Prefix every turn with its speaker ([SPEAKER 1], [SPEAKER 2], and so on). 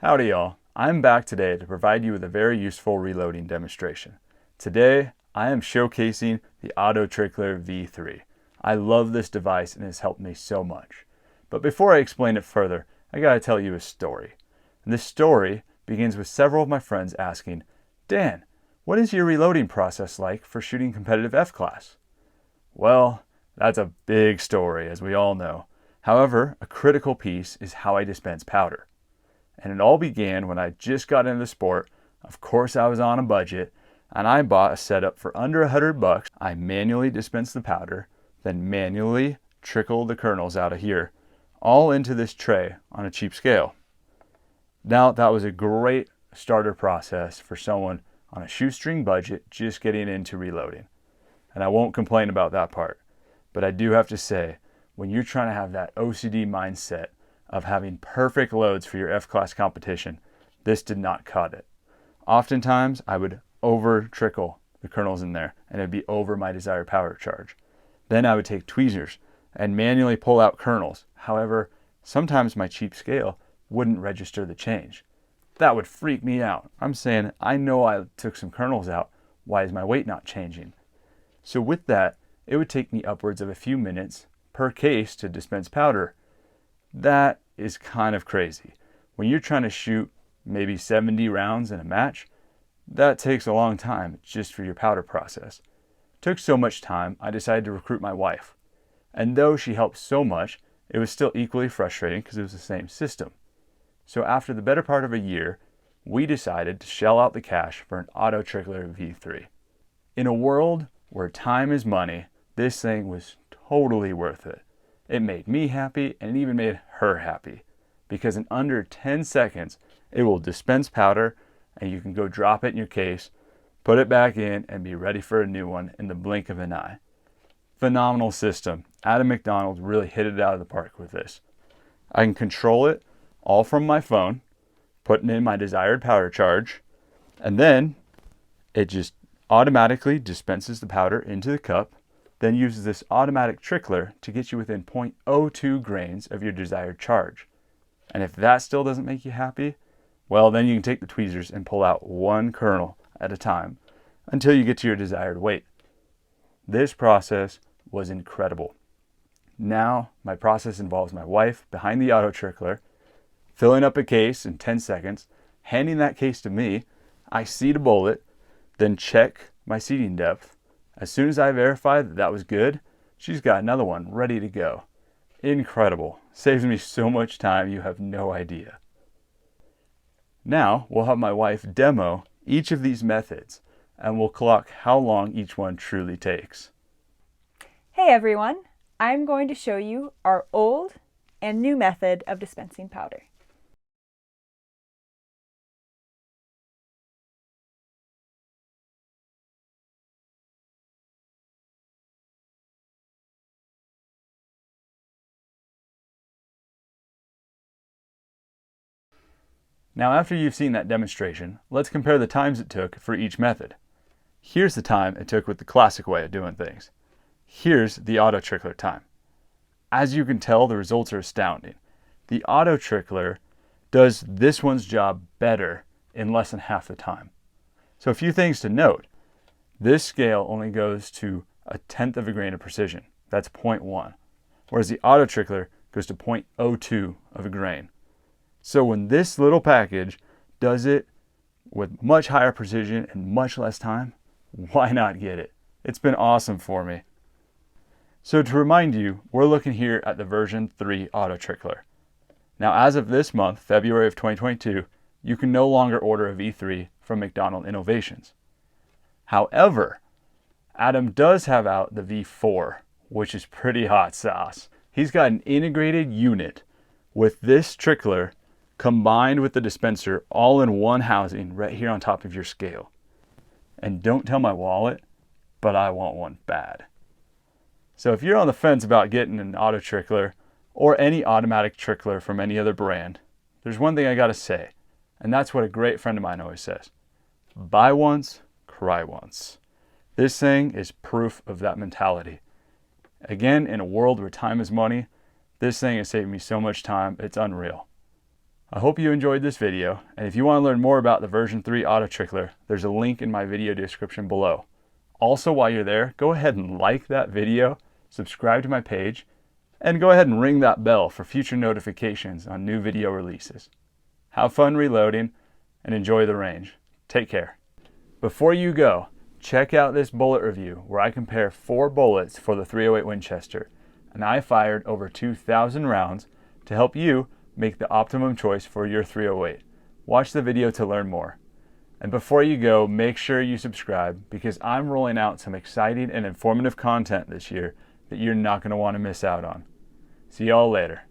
[SPEAKER 1] Howdy y'all, I'm back today to provide you with a very useful reloading demonstration. Today, I am showcasing the AutoTrickler V3. I love this device and it has helped me so much. But before I explain it further, I gotta tell you a story. And this story begins with several of my friends asking, Dan, what is your reloading process like for shooting competitive F-Class? Well, that's a big story, as we all know. However, a critical piece is how I dispense powder. And it all began when I just got into the sport. Of course, I was on a budget, and I bought a setup for under $100. I manually dispensed the powder, then manually trickled the kernels out of here, all into this tray on a cheap scale. Now, that was a great starter process for someone on a shoestring budget just getting into reloading. And I won't complain about that part. But I do have to say, when you're trying to have that OCD mindset of having perfect loads for your F-Class competition, this did not cut it. Oftentimes, I would over-trickle the kernels in there, and it would be over my desired power charge. Then I would take tweezers and manually pull out kernels. However, sometimes my cheap scale wouldn't register the change. That would freak me out. I'm saying, I know I took some kernels out. Why is my weight not changing? So with that, it would take me upwards of a few minutes per case to dispense powder. That is kind of crazy. When you're trying to shoot maybe 70 rounds in a match, that takes a long time just for your powder process. It took so much time, I decided to recruit my wife. And though she helped so much, it was still equally frustrating because it was the same system. So after the better part of a year, we decided to shell out the cash for an AutoTrickler V3. In a world where time is money, this thing was totally worth it. It made me happy and it even made her happy because in under 10 seconds, it will dispense powder and you can go drop it in your case, put it back in and be ready for a new one in the blink of an eye. Phenomenal system. Adam MacDonald really hit it out of the park with this. I can control it all from my phone, putting in my desired powder charge, and then it just automatically dispenses the powder into the cup, then uses this automatic trickler to get you within 0.02 grains of your desired charge. And if that still doesn't make you happy, well, then you can take the tweezers and pull out one kernel at a time until you get to your desired weight. This process was incredible. Now, my process involves my wife behind the AutoTrickler, filling up a case in 10 seconds, handing that case to me, I seat a bullet, then check my seating depth. As soon as I verify that that was good, she's got another one ready to go. Incredible. Saves me so much time, you have no idea. Now, we'll have my wife demo each of these methods, and we'll clock how long each one truly takes.
[SPEAKER 2] Hey everyone, I'm going to show you our old and new method of dispensing powder.
[SPEAKER 1] Now after you've seen that demonstration, let's compare the times it took for each method. Here's the time it took with the classic way of doing things. Here's the AutoTrickler time. As you can tell, the results are astounding. The AutoTrickler does this one's job better in less than half the time. So a few things to note. This scale only goes to 1/10 of a grain of precision. That's 0.1. Whereas the AutoTrickler goes to 0.02 of a grain. So when this little package does it with much higher precision and much less time, why not get it? It's been awesome for me. So to remind you, we're looking here at the version 3 AutoTrickler. Now as of this month, February of 2022, you can no longer order a V3 from MacDonald Innovations. However, Adam does have out the V4, which is pretty hot sauce. He's got an integrated unit with this trickler combined with the dispenser all in one housing right here on top of your scale. And don't tell my wallet, but I want one bad. So if you're on the fence about getting an AutoTrickler or any automatic trickler from any other brand, there's one thing I gotta say, and that's what a great friend of mine always says. Buy once, cry once. This thing is proof of that mentality. Again, in a world where time is money, this thing has saved me so much time, it's unreal. I hope you enjoyed this video, and if you want to learn more about the version 3 AutoTrickler, there's a link in my video description below. Also, while you're there, go ahead and like that video, subscribe to my page, and go ahead and ring that bell for future notifications on new video releases. Have fun reloading and enjoy the range. Take care. Before you go, check out this bullet review where I compare 4 bullets for the .308 Winchester, and I fired over 2,000 rounds to help you make the optimum choice for your .308. Watch the video to learn more. And before you go, make sure you subscribe because I'm rolling out some exciting and informative content this year that you're not going to want to miss out on. See y'all later.